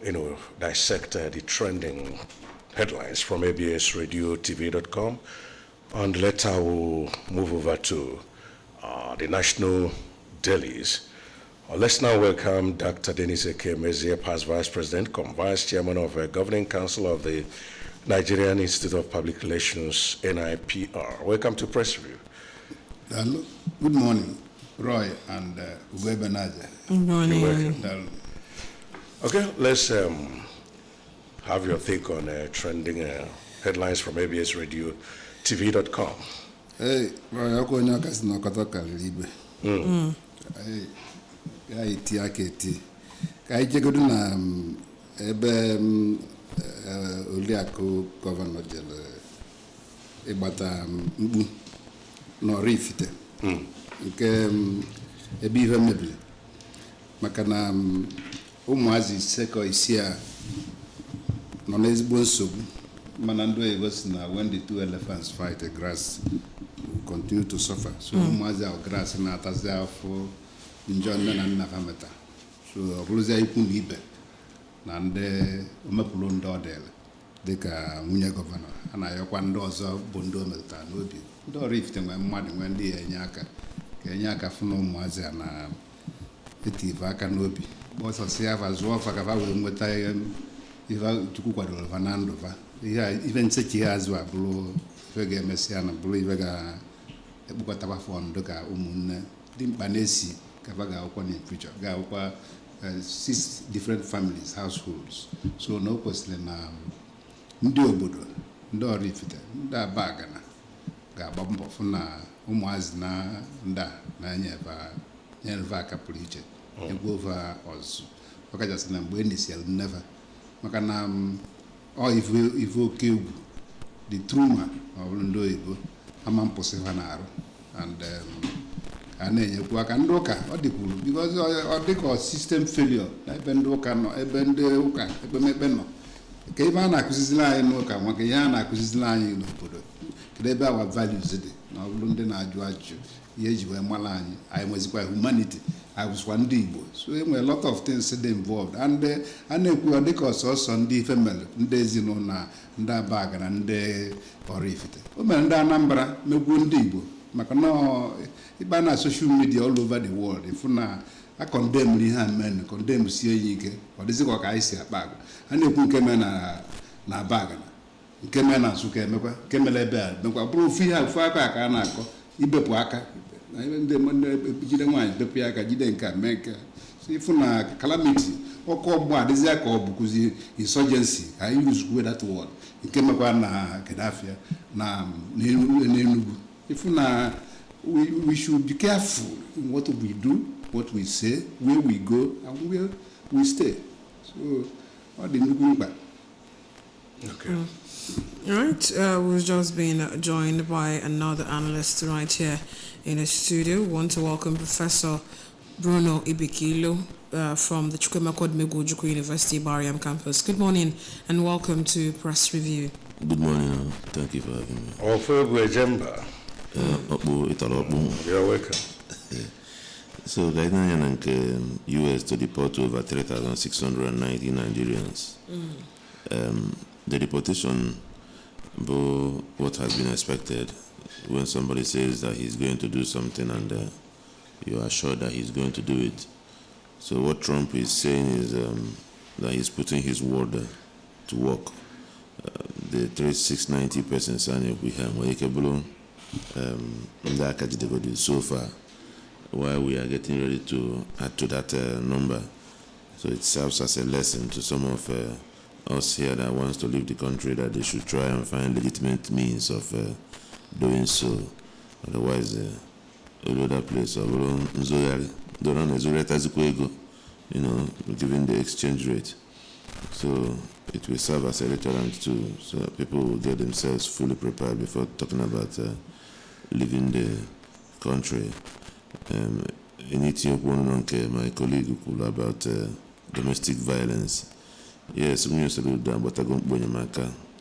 dissect the trending headlines from absradiotv.com. And later we'll move over to the national dailies. Let's now welcome Dr. Dennis Ekemezi, past Vice President, Vice Chairman of the Governing Council of the Nigerian Institute of Public Relations, NIPR. Welcome to Press Review. Good morning, Roy and Ugwebe Naja. Good morning. Okay, let's have your take on trending headlines from absradiotv.com. Hey, Roy, I'm going to go to Kalibe. Hey, Tiaketi. I check out na ebe Oliako Governor Jele Ebata Mbu no Rifite. Nke ebe ife mebili. Maka na ụmụazị seko isia nọ n'ezigbo nsogbu. Mana ndị oyibo sị na when the two elephants fight, the grass will continue to suffer. So ụmụazị ahụ grass na-atazi afọ njọ nne na nna fameta. So ọ bụrụzi ikwu na ibe na ndị omepụrụ ndị ọdịle dịka nwunye gọvanọ a na-ayọkwa ndị ọzọ bụ ndị o metụtara n'obi. Ndị ọrụ ifite nwere mmadụ nwee ndị enye aka fụ na ụmụazị a na etife aka n'obi. Bọsọsị afa zụọ ọfa ka fa wee nweta ihe Chukwu kwadoro fa na ndụ fa. Ihe nsechi ha azụ a bụrụ ife ga-emesịa na bụrụ ife ga-ekpokọtakwa fọndụ ka ụmụnne dị mkpa na-esi ka fa ga-akwụkwọ na future ga-akwụkwọ 6 different families, households. So na o kwesịrị na ndị obodo, ndị ọrụ ifite, ndị abagana ga-agba mbọ fụ na ụmụazị na ndị a na-enyefe aka pụrụ iche egwu ofe ọzụ ọkachasị na mgbe enisiel nnefa maka na ife oke egwu the trauma ọ bụrụ ndị oyibo ama mpụsị ha na-arụ and a na-enyekwu aka ndị ụka ọ dịkwuru because ọ dịka system failure na ebe ndị ụka nọ ebe ndị ụka ekpemekpe nọ ka ebe a na-akụzizili anyị n'ụka maka ihe a na-akụzizili anyị n'obodo kedu ebe our values dị na ọ bụrụ ndị na-ajụ ajụjụ ihe eji wee mara anyị nwezikwa humanity anyị bụzikwa ndị Igbo so e nwere a lot of things dị involved and a na-ekwu ọ dịka ọsọsọ ndị ife mere ndị ezinụlọ na ndị Abaga na ndị Oraifite o mere ndị Anambra megbuo ndị Igbo maka na ịba na social media all over the world ifu na a condemn ihe a men condemn sie ya ike ọ dịzịkwa ka anyị si akpa agwa a na-ekwu nke me na Abaga nke me na Nsụka emekwa nke mere ebe a mekwa bụrụ ofu ihe ofu aka ka a na-akọ ibepụ aka ndị jide nwaanyị bepụ ya aka jide nke mee nke ifu na calamity ọkụ ọgbọ adịzịa ka ọ bụkụzi insurgency ka anyị use that word nke mekwa na Gaddafi na n'Enugu ifu na we should be careful in what we do, what we say, where we go, and where we stay. So, all the new back. Okay. All right. We've just been joined by another analyst right here in the studio. We want to welcome Professor Bruno Ibikilo from the Chukwuemeka Odumegwu University Bariam campus. Good morning and welcome to Press Review. Good morning. Thank you for having me. Ofebwe You're welcome. So, the U.S. to deport over 3,690 Nigerians. The deportation, what has been expected when somebody says that he's going to do something and you are sure that he's going to do it. So, what Trump is saying is that he's putting his word to work. The 3,690 persons we have so far, while we are getting ready to add to that number, so it serves as a lesson to some of us here that wants to leave the country that they should try and find legitimate means of doing so. Otherwise, another place of given the exchange rate, so it will serve as a deterrent too, so that people will get themselves fully prepared before talking about leaving the country. In Ethiopia, my colleague about domestic violence. Yes, we used to do that, but I don't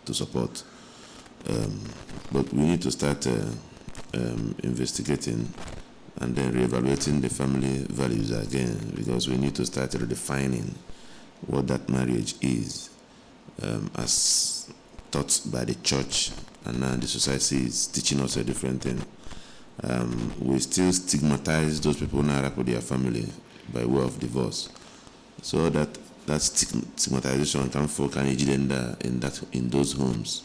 to support. But we need to start investigating and then reevaluating the family values again, because we need to start redefining what that marriage is, as taught by the church, and now the society is teaching us a different thing. We still stigmatize those people now with their family by way of divorce. So that stigmatization can fall in those homes,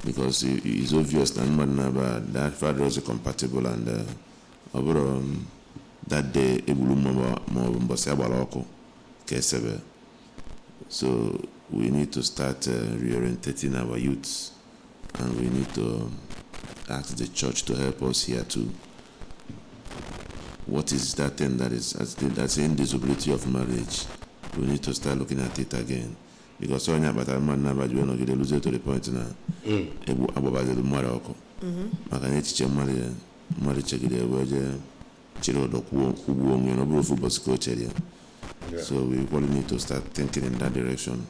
because it's obvious that father was compatible, and that day so we need to start reorientating our youths, and we need to ask the church to help us here too. What is that thing that's indissolubility of marriage? We need to start looking at it again, because so many better man never you know get lose to the point now. Ababaze the Morocco. Makanya chiche mari chegide weje chiro dokuo kubuongo no bro football coach area. So we really need to start thinking in that direction,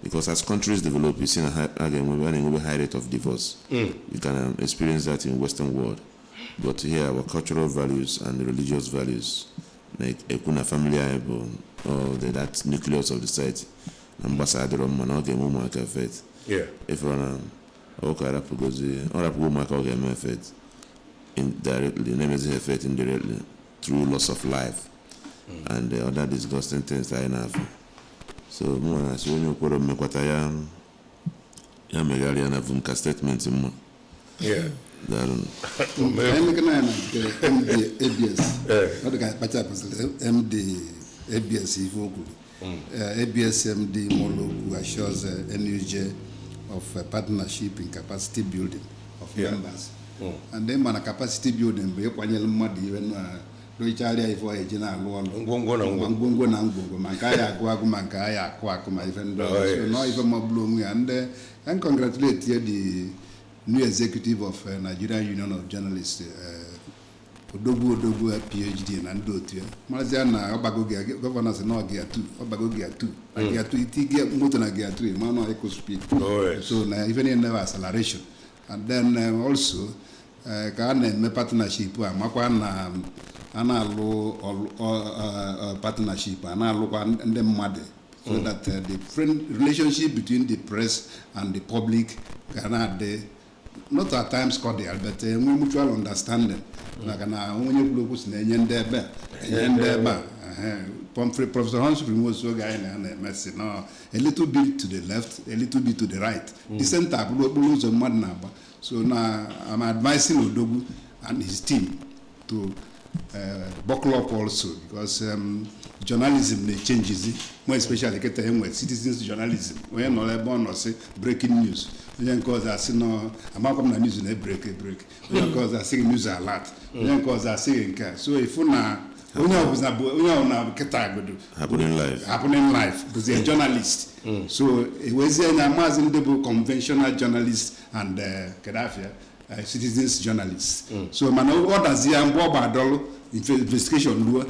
because as countries develop, you see a high rate of divorce. You can experience that in Western world, but here our cultural values and religious values, like a family or that nucleus of the society, ambassador of Monogamous faith. Yeah. If you're faith indirectly, name is faith indirectly through loss of life and the other disgusting things I have. So more as when you put me what I am megalian of statement in more. Yeah. MD ABS ABS MD Molo, who assures NUJ of partnership in capacity building of members. And then man capacity building be kwanyel madi when do charia ifo ejina lo ngongo na ngongo mankaya agwa mankaya akwa kuma even so no even more bloom and congratulate the new executive of Nigerian Union of Journalists, Odogu PhD and Dotia. Malaysiana Obago governors and all gear 2, Obago gear 2. Gear 2, it get Motona gear 3, Mano eco speed. So even in never acceleration. And then also, me partnership, Makwana Analo partnership, Analo and then Made. So that the relationship between the press and the public can add not at times cordial, but mutual understanding. Like when you look Professor Hans was so guy and messy. No, a little bit to the left, a little bit to the right. The center lose a mad number. So now I'm advising Odogu and his team to buckle up also, because journalism they changes, more especially get him with citizens journalism. When all born or say breaking news. Because I see no, I'm not coming to news in break. Because I see news a lot. Because I see so if you now, happening live because they're journalists. So it was a Amazon conventional journalists and Gaddafi citizens journalists. So man, what does the Ambo investigation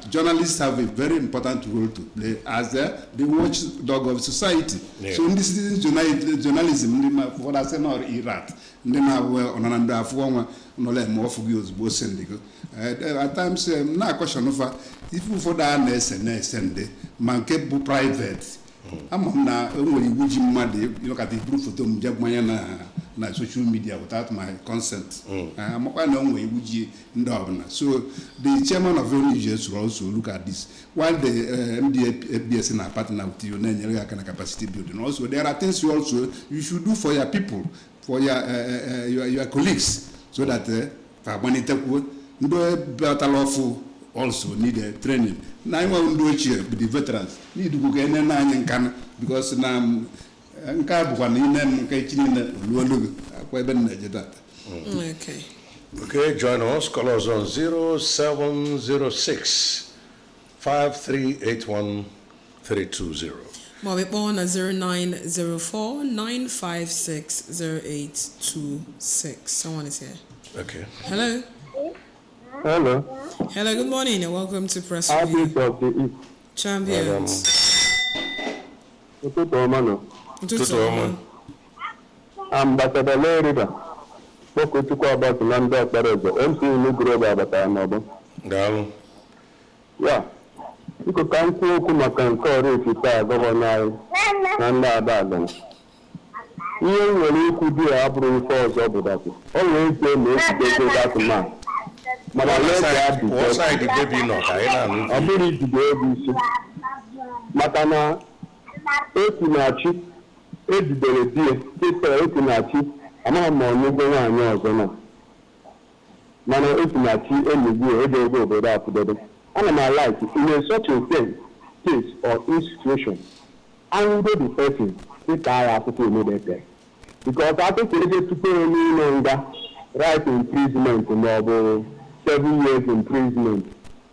journalists have a very important role to play as the watchdog of society. Yeah. So in this journalism, what I say now, Iraq, then I will on another form, no let more for you, both send. At times, now question of if you for that next Sunday, man kept private. I'm not only watching money, you look at the proof of them, na social media without my consent. I'm quite long way so the chairman of NUJ will also look at this. While the MDBS in a partner with you, kind of capacity building. Also, there are things you should do for your people, for your colleagues, so that when it better lawful also need a training. Now I want to do it here with the veterans. Need to go get an because now. Okay. Okay, join us. Call us on 0706 5381 320. Mobile on 0904 956 0826. Someone is here. Okay. Hello. Hello. Hello, good morning and welcome to Press Habit of the East. Champions. Ambassador Leriba. Boko tukwa about Anambra Parego. MC Nugro Baba Tanobo. Galo. Yeah. biko ka m kwuo okwu maka nke ọrụ efite a gọvanọ anyị na ndị Ada. Ihe m nwere ikwu dị ya abụrụ ife ọzọ bụ dapụ ọ nwere ike na ejidego datụma mana ọ bụrụ ijide ego isi maka na Etinachi ejidere di ya dịka Etinachi amaghị ma ọnyụgo nwaanyị ọzọ na mana Etinachi enyigo edego obodo akwụdodo. Ana m like in such a case or institution and the person dịka agha akwụkwọ emebete because akwụkwọ ebe tupu n'ime nga right imprisonment ma ọ bụ 7 years imprisonment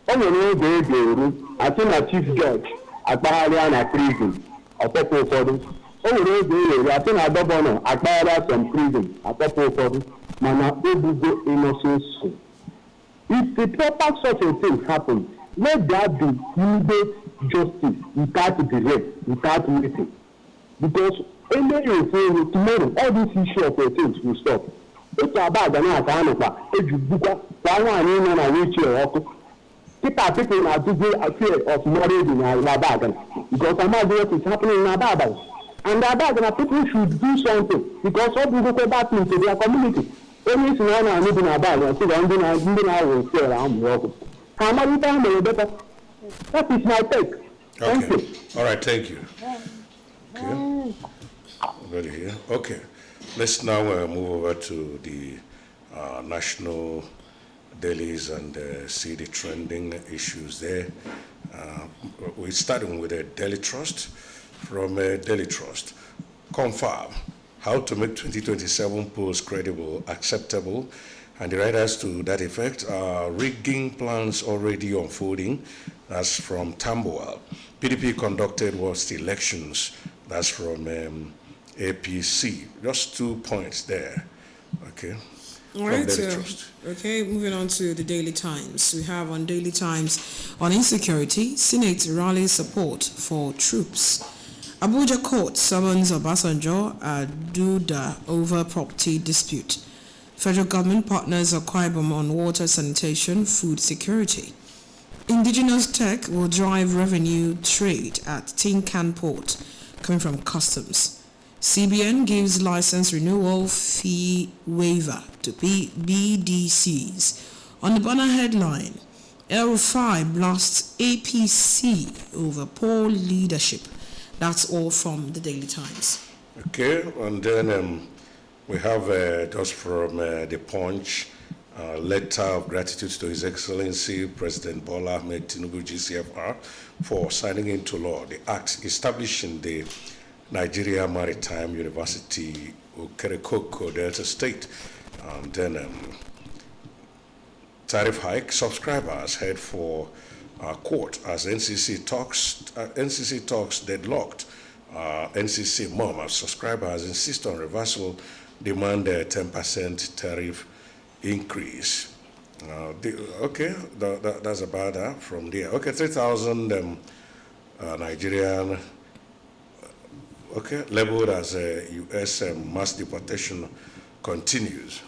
o nwere oge e ga-eru atụ na chief judge akpagharịa na prison ọkpọpụ ụfọdụ o nwere oge e ga-eru atụ na gọvanọ akpagharịa some prison akpọpụ ụfọdụ mana ebugo innocent soul. If the proper such a thing happens, let there be immediate justice without delay, without waiting. Because tomorrow all this issue of things will stop. It's about the night na wheelchair people are doing a fear of marriage in Abadan because I'm not what is happening in Abadan. And Abadan people should do something because all people go back into their community. Only one I live in Abadan, so I'm doing our share around the world. That is my take. Thank you. All right, thank you. Okay. Ready here. Okay. Let's now move over to the national dailies and see the trending issues there. We're starting with a Daily Trust. From Daily Trust, confirm how to make 2027 polls credible, acceptable, and the writers to that effect are rigging plans already unfolding. That's from Tambuwal. PDP conducted worst elections. That's from APC. Just 2 points there. Okay. All right. Okay, moving on to the Daily Times. We have on Daily Times on insecurity, Senate rallies support for troops. Abuja court summons Obasanjo Aduda over property dispute. Federal government partners Akwa Ibom on water, sanitation, food security. Indigenous tech will drive revenue trade at Tin Can Port, coming from customs. CBN gives license renewal fee waiver to BDCs. On the banner headline, El Rufai blasts APC over poor leadership. That's all from the Daily Times. Okay, and then we have just from the Punch, letter of gratitude to His Excellency President Bola Ahmed Tinubu GCFR for signing into law the act establishing the Nigeria Maritime University, Okerekoko, Delta State. And then tariff hike, subscribers head for court as NCC talks deadlocked. NCC mom as subscribers insist on reversal, demand a 10% tariff increase. Okay, that's about that from there. Okay, 3,000 Nigerian, labeled as a U.S. mass deportation continues.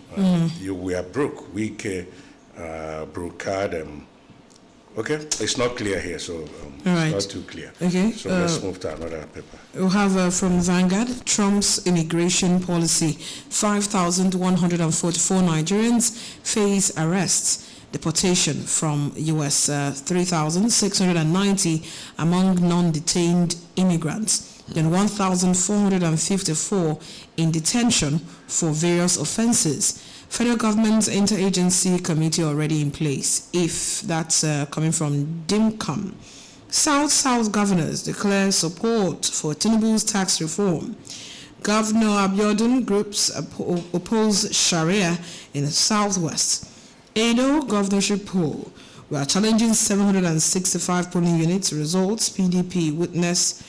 We are broke, weak, broke. Okay, it's not clear here, so right. It's not too clear. Okay. So let's move to another paper. We'll have from Vanguard, Trump's immigration policy. 5,144 Nigerians face arrests, deportation from U.S. 3,690 among non-detained immigrants. Then 1,454 in detention for various offenses. Federal government's interagency committee already in place, if that's coming from DIMCOM. South governors declare support for Tinubu's tax reform. Governor Abiodun groups oppose Sharia in the Southwest. Edo governorship poll. We are challenging 765 polling units results. PDP witness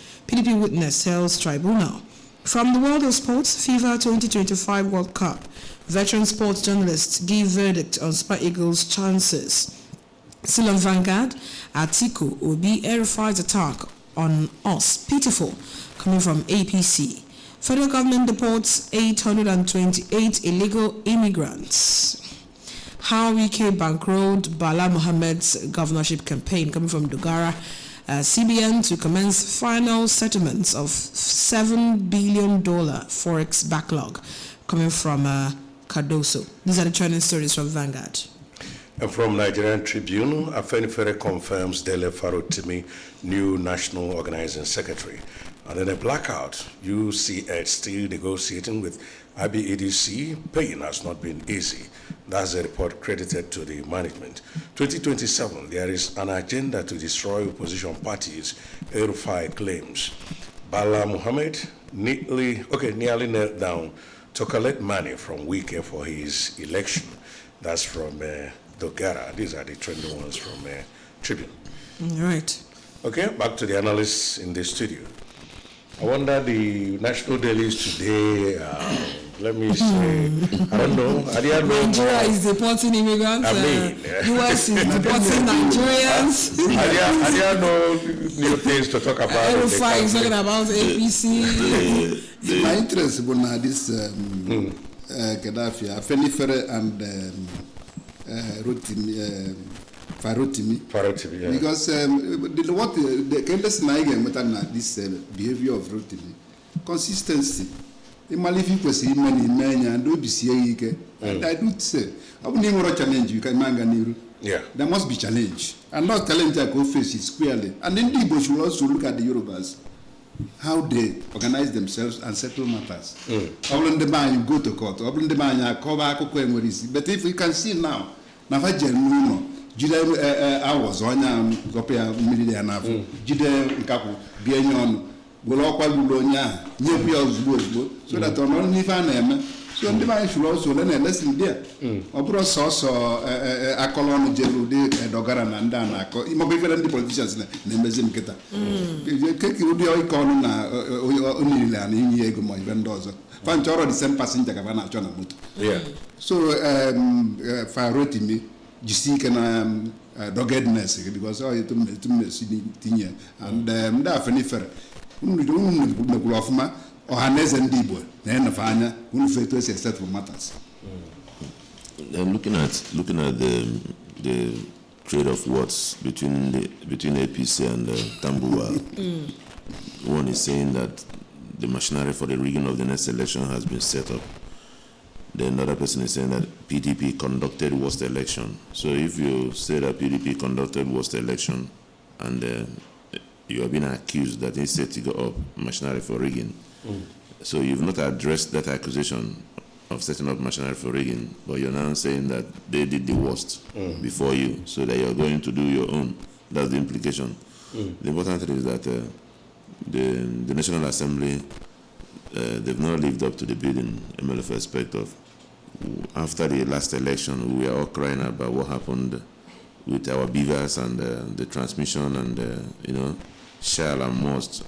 held tribunal. From the world of sports, FIFA 2025 World Cup. Veteran sports journalists give verdict on Super Eagles' chances. Still on Vanguard, Atiku Obi air-fight attack on us. Pitiful, coming from APC. Federal government deports 828 illegal immigrants. How Wike bankrolled Bala Mohammed's governorship campaign, coming from Dogara. CBN to commence final settlements of $7 billion forex backlog coming from Cardoso. These are the trending stories from Vanguard. And from Nigerian Tribune, Afenifere confirms Dele Farotimi, new National Organizing Secretary. And in a blackout, UCH still negotiating with IBEDC. Paying has not been easy. That's a report credited to the management. 2027, there is an agenda to destroy opposition parties, El-Rufai claims. Bala Muhammad nearly knelt down to collect money from Wike for his election. That's from Dogara. These are the trending ones from Tribune. All right. Okay, back to the analysts in the studio. I wonder the national dailies today, let me say, I don't know. Nigeria is deporting immigrants. I mean, US is deporting Nigerians. I didn't know new things to talk about. El-Rufai is talking about APC. My interest in this Gaddafi, Afenifere and Farotimi. Yeah. Because the careless this behavior of Rotimi, consistency. In Malifi was in many and do be see. And I do say, I wouldn't even challenge you can manga. Yeah. There must be challenge. And not challenge I go face it squarely. And then people should also look at the Yorubas, how they organize themselves and settle matters. You go to court. But if we can see now, I was on a million and Jide will all so that on only fan so the should also learn a lesson there. Obro also a colon general Dogaran and Dana, immobilized the politicians named Zimketa. You would be all calling only land in Diego Vendoza. Fanchoro the same passenger Gavana Jonamut. Yeah. So Farotimi, you see can doggedness because all you to see and that Fenifer. Or Hanes and Debo, then of Anna, who failed to settle matters. I'm looking at the trade of words between APC and Tambuwa. One is saying that the machinery for the rigging of the next election has been set up. The another person is saying that PDP conducted worst election. So if you say that PDP conducted worst election and you have been accused that they set to go up machinery for rigging. So you've not addressed that accusation of setting up machinery for rigging, but you're now saying that they did the worst before you, so that you're going to do your own. That's the implication. The important thing is that the National Assembly, they've not lived up to the bidding MLF aspect of. After the last election, we were all crying about what happened with our beavers and the transmission and, shell and most.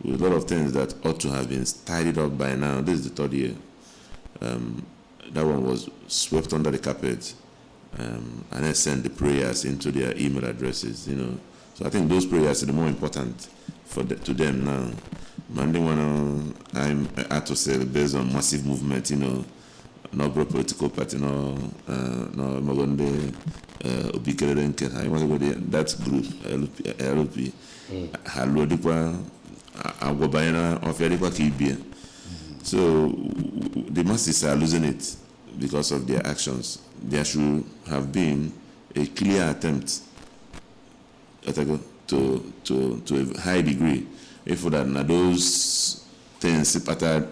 With a lot of things that ought to have been tidied up by now. This is the third year. That one was swept under the carpet and then sent the prayers into their email addresses, So I think those prayers are the more important to them now. I'm at to say based on massive movement, no political party, no Magonde, Obikerenke. I want to go there. That group, LP, so the masses are losing it because of their actions. There should have been a clear attempt to a high degree. If that those things the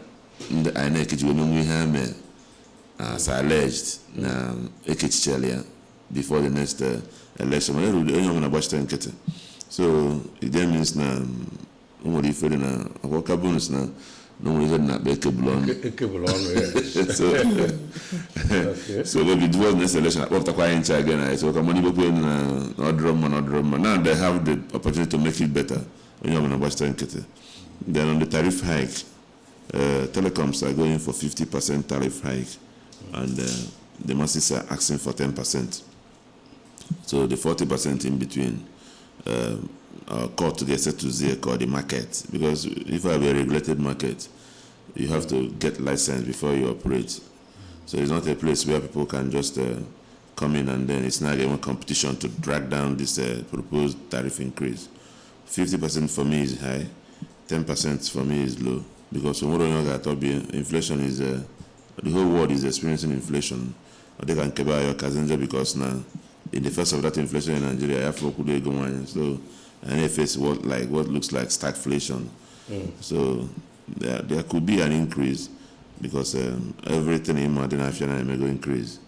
INEC as alleged before the next election. So it then means now nobody feeling a worker bonus now. Nobody had not make a blonde. So maybe it was next election. After quite again, so come on, not drum. Now they have the opportunity to make it better. When you're going to watch the then on the tariff hike, telecoms are going for 50% tariff hike, and the masses are asking for 10%. So the 40% in between. Called to get set to zero called the market, because if I have a regulated market, you have to get license before you operate. So it's not a place where people can just come in and then it's not a competition to drag down this proposed tariff increase. 50% for me is high, 10% for me is low. Because inflation is the whole world is experiencing inflation. They can keep your cousins because now in the face of that inflation in Nigeria, I have to go on. So and they face what looks like stagflation. So there could be an increase because everything in modern Africa may go increase.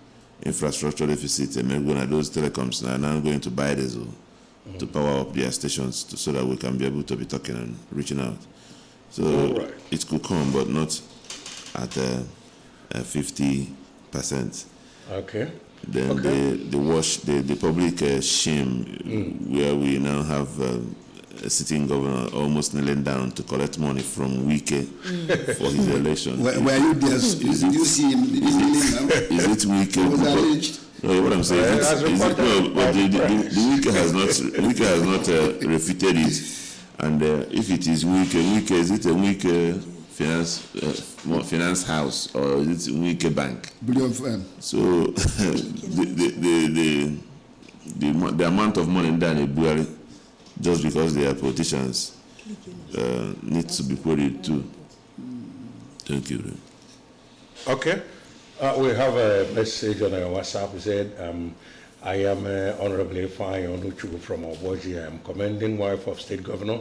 Infrastructure deficit, those telecoms are now going to buy diesel to power up their stations so that we can be able to be talking and reaching out. So it could come, but not at 50%. Okay. Then the public shame where we now have a sitting governor almost kneeling down to collect money from Wike for his election. Were you there? Did you see him? Did you see him now? Is it Wike? Was alleged? No, what I'm saying is Wike has not refuted it. And if it is Wike, is it a Wike finance house or is it Wike bank? So the amount of money in Buhari, just because they are politicians, needs to be quoted too. Thank you. Okay. We have a message on our WhatsApp. We said, I am Honorable Ifeanyi Onuchukwu from Oboji. I am commending wife of State Governor,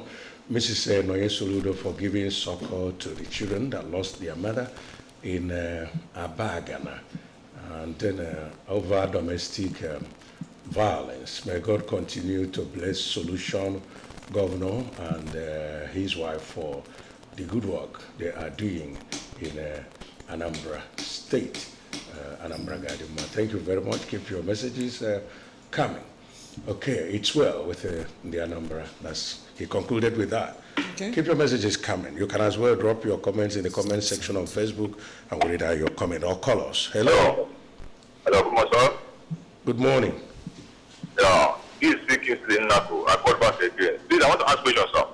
Mrs. Noye Soludo, for giving succor to the children that lost their mother in Abagana and then over domestic violence. May God continue to bless Solution Governor and his wife for the good work they are doing in Anambra State. Anambra Gadima. Thank you very much. Keep your messages coming. Okay, it's well with the Anambra. He concluded with that. Okay. Keep your messages coming. You can as well drop your comments in the comment section on Facebook and we'll read out your comment or call us. Hello. Hello, good morning, sir. Good morning. Yeah, he's speaking to Naku. I called back again. Please, I want to ask questions, sir.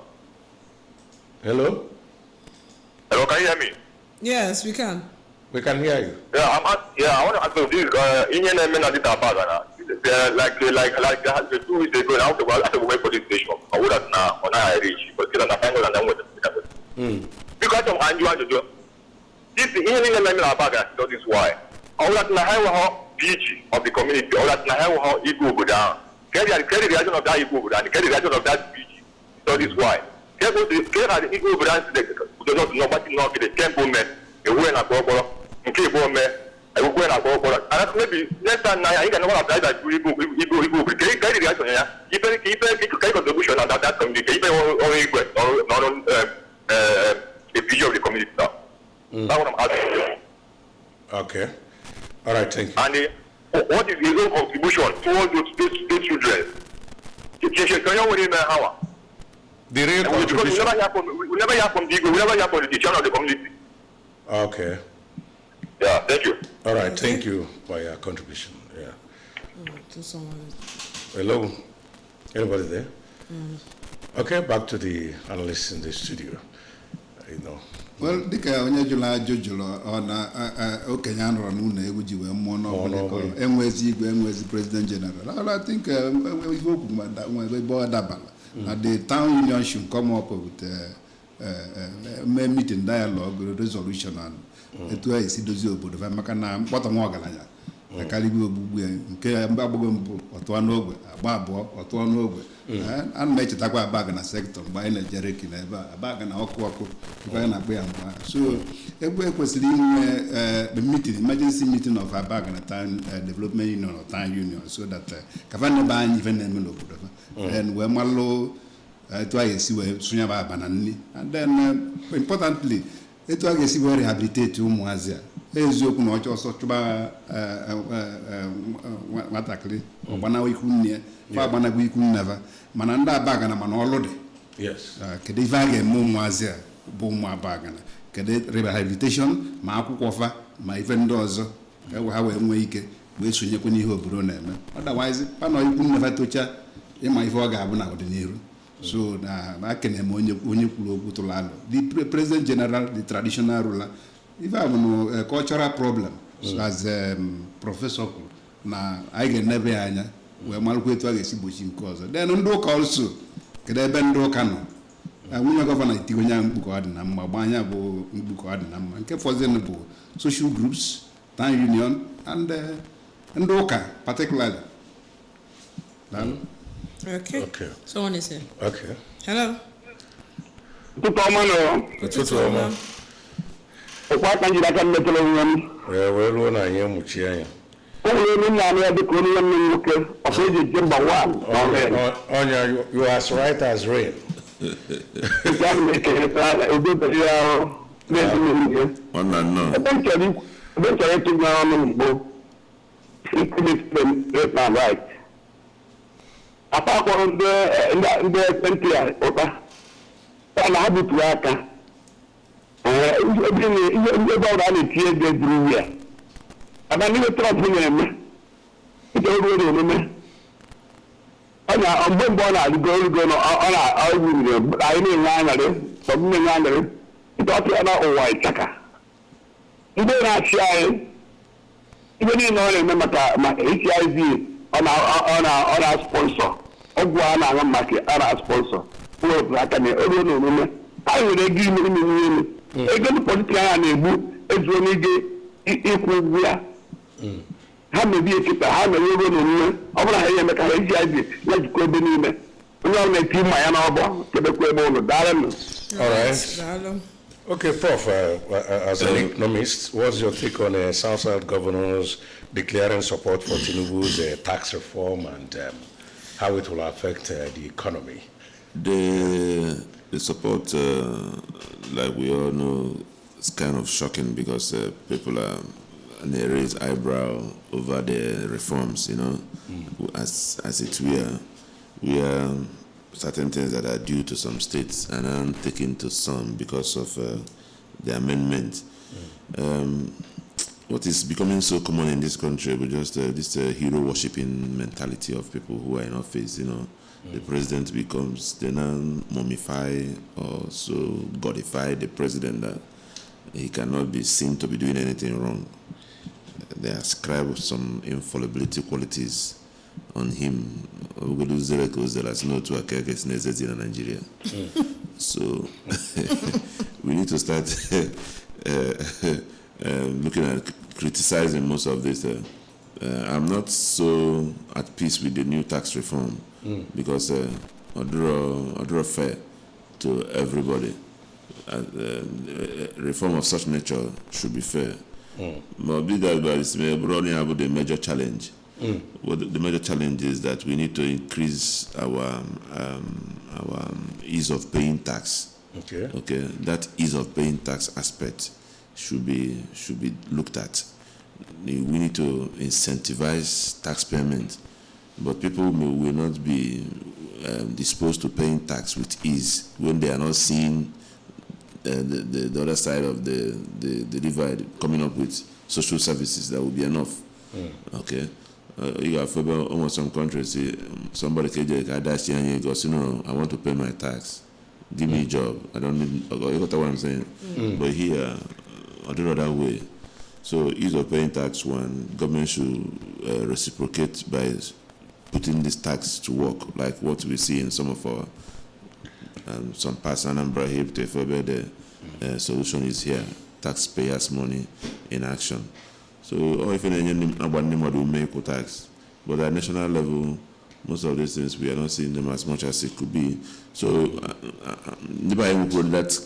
Hello? Hello, can you hear me? Yes, we can. We can hear you. Yeah, I want to ask you this. Indian men are like 2 weeks ago, I have to wait for this station. I would have now when I reach, but still, I'm not going to because of Anju to do. This Indian men are back. That is why. I would have to have how beach of the community. I would have to have how equal go down. Carry the reaction of that equal go down. Carry the reaction of that beach. That is why. Carry the equal go down. Do not know what you know. The temple men. The way na go. Okay, boy, man. I will go and go. And maybe next time I can apply that you go. Carry the reaction here. Keep contribution and that community. Keep on the vision of the community now. That's what I'm asking you. Okay. All right, thank you. And what is his own contribution towards those children? The real contribution. We never hear from Digo, we never hear from the teacher of the community. Okay. Yeah, thank you. All right, thank you for your contribution. Yeah. Hello? Anybody there? Okay, back to the analysts in the studio. Well, dịka onye jụrụ ajụjụ ọ na okenye anọrọ n'ụlọ egwu ji wee mmụọ n'ọbụla enwezi igwe enwezi president general. I think ihe okwu nwere ebe ọ dabara na the town union should come up with a meeting dialogue resolution and etu a esi dozie obodo fa maka na mkpọtọ nwa ọgaranya akarịghị ogbugbu nke agbagbo mbụ ọtụọ n'ogwe agba abụọ ọtụọ n'ogwe ana m echetakwa abaga na sektọ mgbe anyị na-ejere eki na ebe a abaga na ọkụ nke anyị na-akpọ ya mgba so egbe kwesịrị inwe the meeting emergency meeting of abaga na town development union or town union so that kafa nebe anyị ife na-eme n'obodo fa and wee malụ etu a ga-esi wee sụnyaba aba na nni and then importantly etu a ga-esi wee rehabilitate ụmụazị a eziokwu na ọchọ ọsọ chụba nwatakịrị ọgbanawa ikwu nne ya fa agbanagwa ikwu nnefa mana ndị abagana mana ọlụ dị kedu ife a ga-eme ụmụazị a bụ ụmụ abagana kedu rehabilitation ma akwụkwọ fa ma ife ndị ọzọ ha wee nwee ike wee sonyekwa n'ihe obodo na-eme otherwise panọ ikwu nnefa tocha ịma ife ọ ga-abụ na ọdịnihu so na akene m onye kwuru okwu tụrụ alụ the president general the traditional ruler if I have a cultural problem, so as professor, na I get never anya, we malkwe to agesi boshin cause. Then on do also, kedu ebe ndị ụka nọ nwunye gọvanọ itigo nya mkpu ka ọ dị na mma gbanya bụ mkpu ka ọ dị na mma nke fọzịrị bụ social groups town union and ndị ụka particularly. Okay. Someone is here. Okay. Hello. Tutoma. Kwa kanji da kan metelo ngam. Welo na nye muchi anya. Onye ni na na de ko ni ngam ni ke. Afeje jemba 1. Onya, you are as right as rain. Kan me ke ta odo be ya o. On and no. Eventually to go on and go. It's not right. Apart from the country, okay. And I have to work. It's about any tear they drew here. And I never thought of him. It's already on me. I'm born out to go on I mean, something it's also white chaka. Even not shy. Even in all remember my HIV on our sponsor. Ogwana market our sponsor. Who like an no. I will agree with me. A good political and is when we get how may be a keeper, how may you go over here make HIV like go be me. We all make team my honorable Quebec. All right. Okay, Prof, as an economist, what's your take on South governors declaring support for Tinubu's tax reform and how it will affect the economy? The support, like we all know, is kind of shocking because people are they raise eyebrow over the reforms. You know, as it we are certain things that are due to some states and aren't taken to some because of the amendment. What is becoming so common in this country with just this hero worshipping mentality of people who are in office, you know. The president becomes, they now mummify or so godify the president that he cannot be seen to be doing anything wrong. They ascribe some infallibility qualities on him. In Nigeria. So we need to start looking at criticizing most of this. I'm not so at peace with the new tax reform because I draw fair to everybody. Reform of such nature should be fair. But running about the major challenge. Well, the major challenge is that we need to increase our ease of paying tax. Okay. That ease of paying tax aspect should be looked at. We need to incentivize tax payment, but people will not be disposed to paying tax with ease when they are not seeing the other side of the divide coming up with social services that will be enough. Okay. You have almost some countries, somebody can dash you and goes, I want to pay my tax. Give me a job. I don't need, you got what I'm saying? But here, I do it that way. So ease of paying tax, one, government should reciprocate by putting this tax to work, like what we see in some of our, some parts of Anambra here, the solution is here. Taxpayers' money in action. So, or if anybody will make tax, but at national level, most of these things we are not seeing them as much as it could be. So, nobody will put that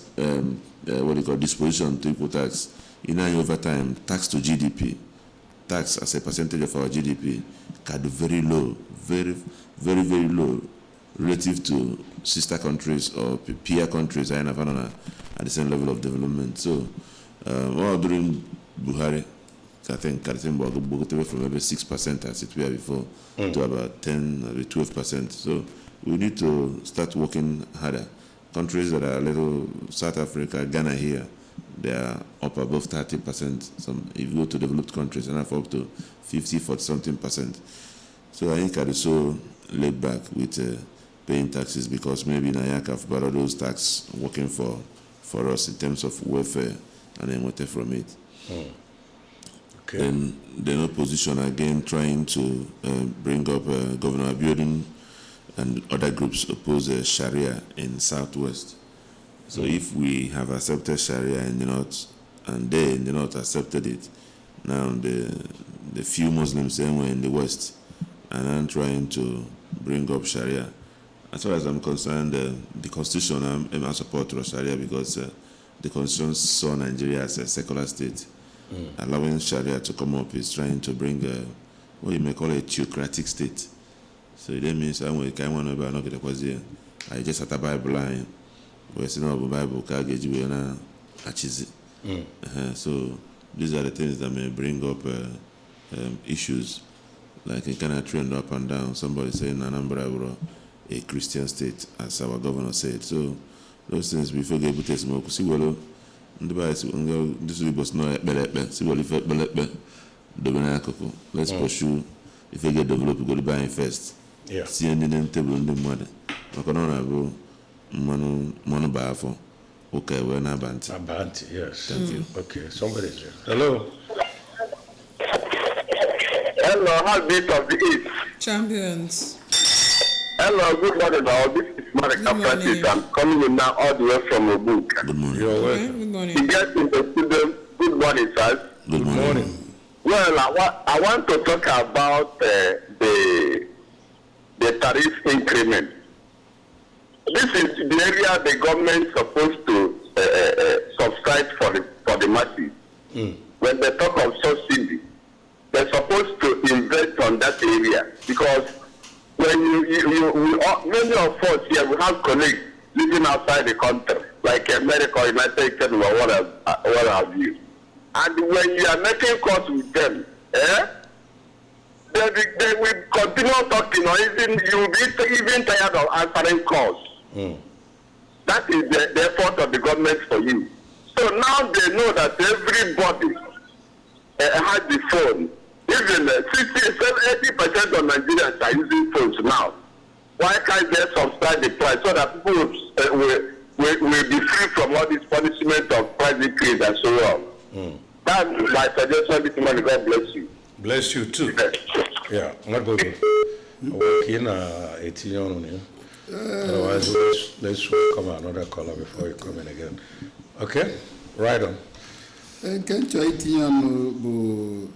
what they call disposition to equal tax. Over time, tax to GDP, tax as a percentage of our GDP, can be very low, very, very, very low, relative to sister countries or peer countries at the same level of development. So, while during Buhari, I think from maybe 6% as it were before to about 10, maybe 12%. So we need to start working harder. Countries that are a little, South Africa, Ghana here, they are up above 30%. Some, if you go to developed countries, and up to 50, 40 something percent. So I think I is so laid back with paying taxes because maybe Nayak have borrowed those tax working for us in terms of welfare and then what from it. Okay. Then they're in a position again trying to bring up Governor Abiodun and other groups oppose Sharia in Southwest. So if we have accepted Sharia in the North, and they in the North accepted it, now the few Muslims anywhere in the West are now trying to bring up Sharia. As far as I'm concerned, the Constitution, I'm a supporter of Sharia because the Constitution saw Nigeria as a secular state. Allowing Sharia to come up is trying to bring what you may call a theocratic state. So that means I just had a Bible line. We're saying about Bible, so these are the things that may bring up issues, like a kind of trend up and down. Somebody saying Anambra bro, a Christian state, as our governor said. So those things before get put smoke. See what this was not see what if let's pursue. If they get developed, go to buying first. Yeah. See any name table in the mother. Manu Bafo. Okay, we're not Banti. Abanti, yes. Thank you. Okay, somebody's here. Hello. Hello, heartbeat of the East. Champions. Hello, good morning all. This is Marika Francis. I'm coming in now all the way from Obuka. Good morning. You're Okay, welcome. good morning. You get in the student. Good morning, sir. Good morning. Well, I want to talk about the tariff increment. This is the area the government is supposed to subside for the masses. When they talk of subsidy, they're supposed to invest on that area, because when many of us here, we have colleagues living outside the country, like America, United Kingdom, or what have you. And when you are making calls with them, they will continue talking, or even you will be even tired of answering calls. That is the effort of the government for you. So now they know that everybody has the phone. Even 80% of Nigerians are using phones now. Why can't they subside the price so that people will be free from all this punishment of price increase and so on? That's my suggestion this morning. God bless you. Bless you too. Yeah, not good. Okay, 18 on you. Otherwise, let's welcome another caller before you come in again. Okay, right on. Can't you itinye bụ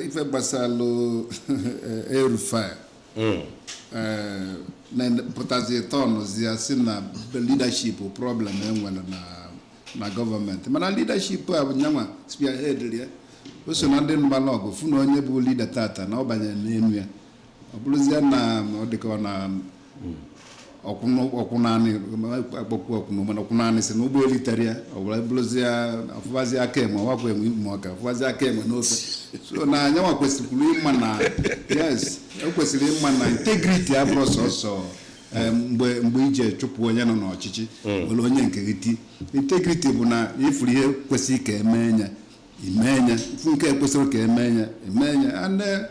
ife gbasara erufai na pụtazi tọnụzi ya si na leadership problem enwere na gọọmenti, mana leadership a nyanwa spearhead ya o so na ndị mgbala ọgụ fụ na onye bụ leader tata na ọ banyere n'elu ya, ọ bụrụzie na ọ dịka na ọkwụnanị si na ụgbọelu tere ọ bụrụzie afụbazi aka enwe wakwa enwe ime ọka afụbazi aka enwe n'ofe. So na anyanwa kwesịrị ịma na yes, o kwesịrị ịma na integrity abụrụ sọsọ mgbe ije chụpụ onye nọ n'ọchịchị were onye nke gị ti. Integrity bụ na ifuru ihe kwesịrị ka emenya imenya, ifu nke kwesịrị ka emenya imenya. Ana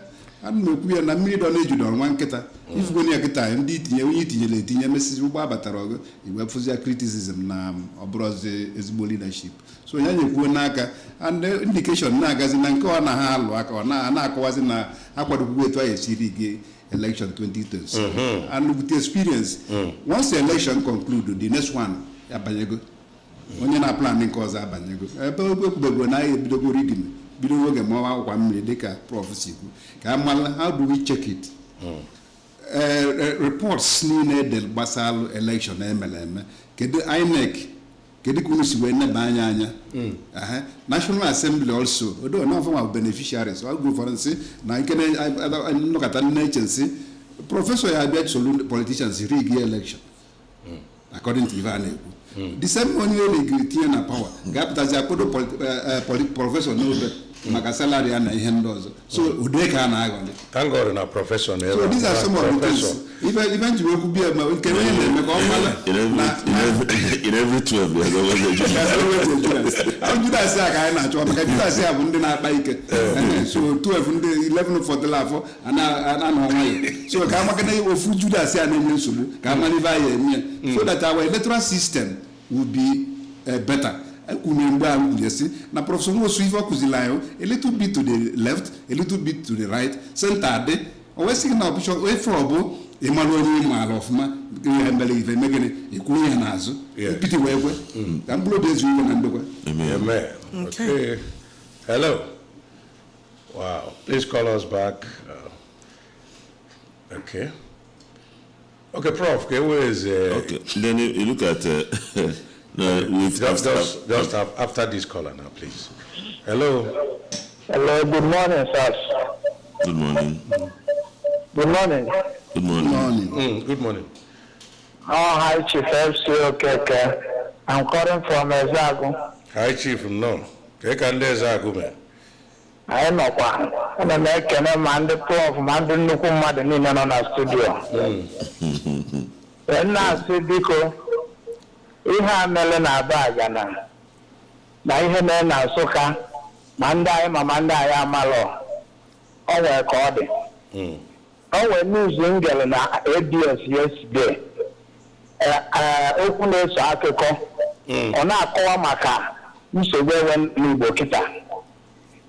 m ekwu ya na mmiri dọ na-ejidọ nwa nkịta ifugoni ya kịta ndị itinye onye itinyere etinye mesịrị ụgbọ abatara ọgụ iwefụzia criticism na ọ bụrụzi ezigbo leadership. So ya nyekwuo n'aka and indication na-agazi na nke ọ na ha alụ aka ọ na-akọwazi na akwadokwugo etu a esiri gị election 2020 and with experience once the election conclude the next one abanyego onye na plan nke ọzọ abanyego ebe okwubego na ebidogo rigging bido oge mụọ akwụkwọ mmiri dịka prophecy ka amala how do we check it? Reports niile del gbasara election eme kedu INEC kedu ka unu si wee neba anya National Assembly also although no form of beneficiaries so go for say na nke nnọkọta na-echensi professor ya bịa solu politicians rig election according to Ivan ekwu the same onye na-etinye na power ga-apụtazi akpodo professor n'obe maka salary na ihe ndị ọzọ. So ude ka na-aghọli. Thank God na professor na. So these are some of the things. Even you go be nke onye na-eme ka ọ mala in every 12 there's always a Judas. How Judas ya ka anyị na-achọ maka Judas ya bụ ndị na-akpa ike. So 12 ndị 11 fọdụla afọ ana nwayọ. So ka amaka na ofu Judas ya na-enye nsogbu ka amaliva ya eme so that our electoral system will be better. Na Professor Nwosu ife okuzilayo a little bit to the left, a little bit to the right, center de always seeing na option way for ịmalụ onye ị maara ọfụma ihe mere ife megịnị ikwu ihe n'azụ ipiti wee kwe ka mkpụrụ obi ezu iwe na ndokwa. Amen. Okay. Hello. Wow. Please call us back. Okay. Okay, Prof. Okay, where is? Okay. Then you look at. Just after this caller now, please. Hello. Hello. Good morning, sir. Good morning. Good morning. Good morning. Good morning. Oh, hi, Chief FC. Okay. I'm calling from Ezagu. Hi, Chief. No. Take on the Ezagu, man. I know one. And I'm making a man the Prof. Man the Nuku Madden in another studio. Then I said, Biko, ihe a mere na Abaga na ihe mere na Nsụka ma ndị anyị ma ndị anyị amalụ o nwere ka ọ dị. O nwere news ngere na ABS yesterday okwu na-eso akụkọ ọ na-akọwa maka nsogbu enwe n'Igbo kịta.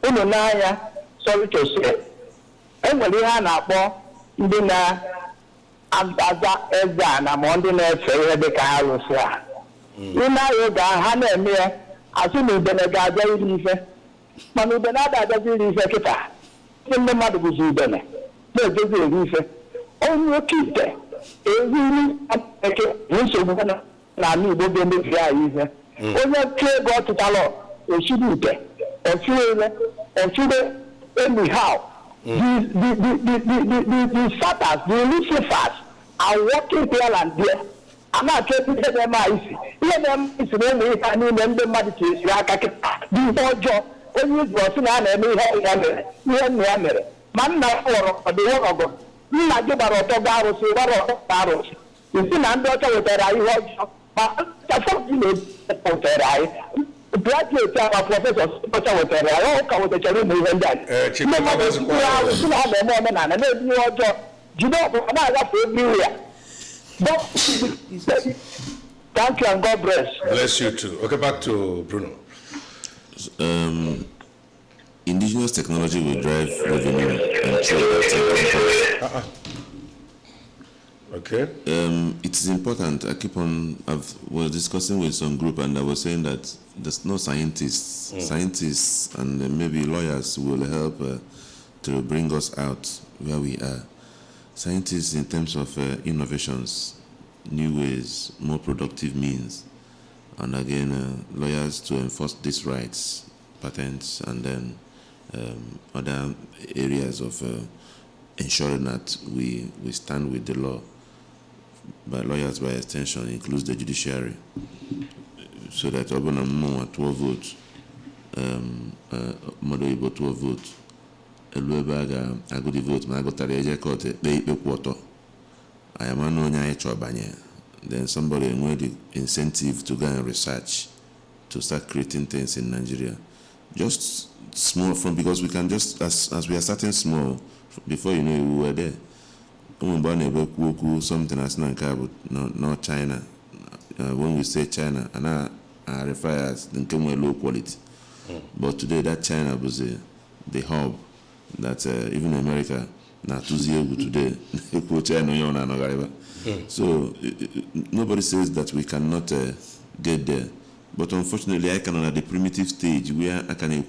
Unu n'anya sorry to say enwere ihe a na-akpọ ndị na-aza eze na ma ndị na-efe ihe dịka arụsị a. Ịna-ahụ oge ha na-eme ya asị na udene ga-abịa iri ife mana udene adịghị iri ife kịta ndị mmadụ bụzi udene na-ejezi eri ife onye oke ite eriri eke nsogbu n'ala Igbo ga-emebi anyị ife onye ke ego ọtụtala osiri ute ofire anyhow the satas the lucifers are working here and there. I'm not taking them easy. Let them is the only time in the Madison, the job. When you go to an man, not for the work of God. You like about Otogaros, Baros. You see, I'm not with that I watch, but I graduate professor, but with I come with the children and that. You know, everywhere. Thank you and God bless. Bless you too. Okay, back to Bruno. Indigenous technology will drive revenue and trade. Okay. It is important. I was discussing with some group and I was saying that there's no scientists. Scientists and maybe lawyers will help to bring us out where we are. Scientists in terms of innovations, new ways, more productive means, and again, lawyers to enforce these rights, patents, and then other areas of ensuring that we stand with the law. By lawyers, by extension, includes the judiciary, so that Obanamo 12 votes, Modoibo 12 votes. Eluebaga agudi vote ma agotara eje court ikpe kwọtọ ayamana onye anyị chọbanye then somebody enwe the incentive to go and research to start creating things in Nigeria just small from because we can just as we are starting small before you know we were there something as not China when we say China and I refer as the low quality but today that China was the hub that even America now today so nobody says that we cannot get there, but unfortunately I can at the primitive stage where I can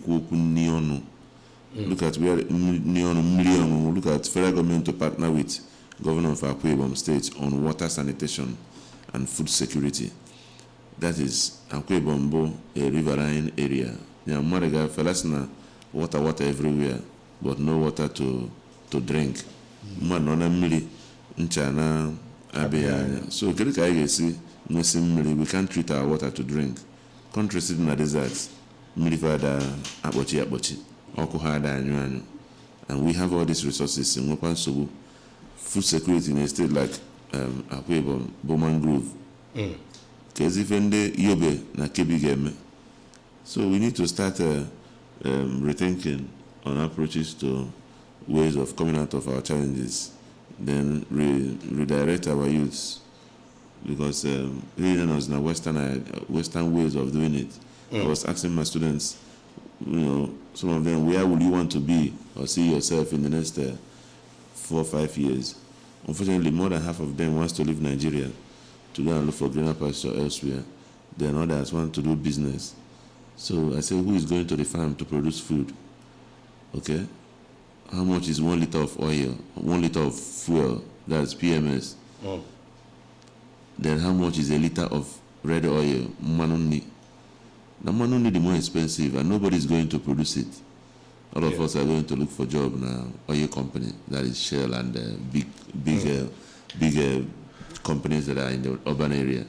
look at where million look at federal government to partner with governor of Akwa Ibom State on water sanitation and food security. That is Akwa Ibom, a riverine area. Mariga Felasna water everywhere. But no water to drink. So we can't treat our water to drink. Countries in the deserts, and we have all these resources in Wapansobu. Food security in a state like Akwebom, Bowman Grove. Kezifende Yobe na Kebigeme. So we need to start rethinking on approaches to ways of coming out of our challenges, then redirect our youths, because reading us in Western ways of doing it. I was asking my students, some of them, where would you want to be or see yourself in the next 4 or 5 years? Unfortunately, more than half of them wants to leave Nigeria to go and look for greener pasture elsewhere. Then others want to do business. So I say, who is going to the farm to produce food? Okay? How much is 1 liter of oil, 1 liter of fuel, that's PMS? Then how much is a liter of red oil, manuni? The manuni is more expensive and nobody is going to produce it. All of us are going to look for job now. Oil company, that is Shell and big companies that are in the urban area.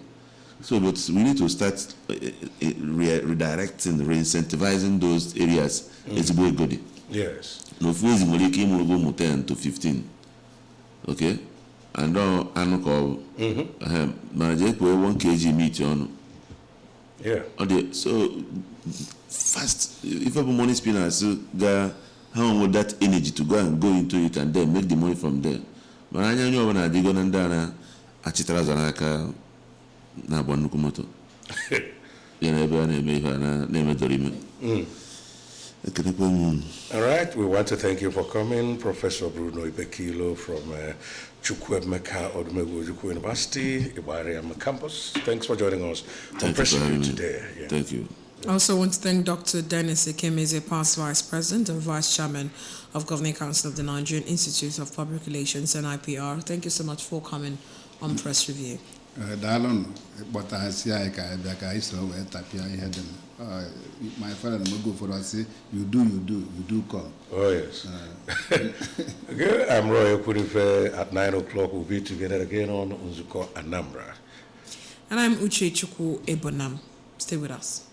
So, but we need to start redirecting, re-incentivizing those areas. It's very good. Yes. No fees in Moliki Murugo 10 to 15. Okay? And now I know manager 1 kg meat on. Yeah. Okay, so fast. If I have money spinner, so how much that energy to go into it and then make the money from there. But I know when I dig on and down, I chitra zanaka na bonukumoto. All right, we want to thank you for coming, Professor Bruno Ibekilo from Chukwuemeka Odumegwu University, Ibariyama campus. Thanks for joining us on Press Review today. Yeah. Thank you. I also want to thank Dr. Dennis Ekemeze, past Vice President and Vice Chairman of Governing Council of the Nigerian Institute of Public Relations and IPR. Thank you so much for coming on Press Review. But I see I saw my father go for us say you do come. Oh yes. Okay, I'm Roy Kurife. At 9 o'clock we'll be together again on Unzuko Anambra. And I'm Uche Chukwu Ebonam. Stay with us.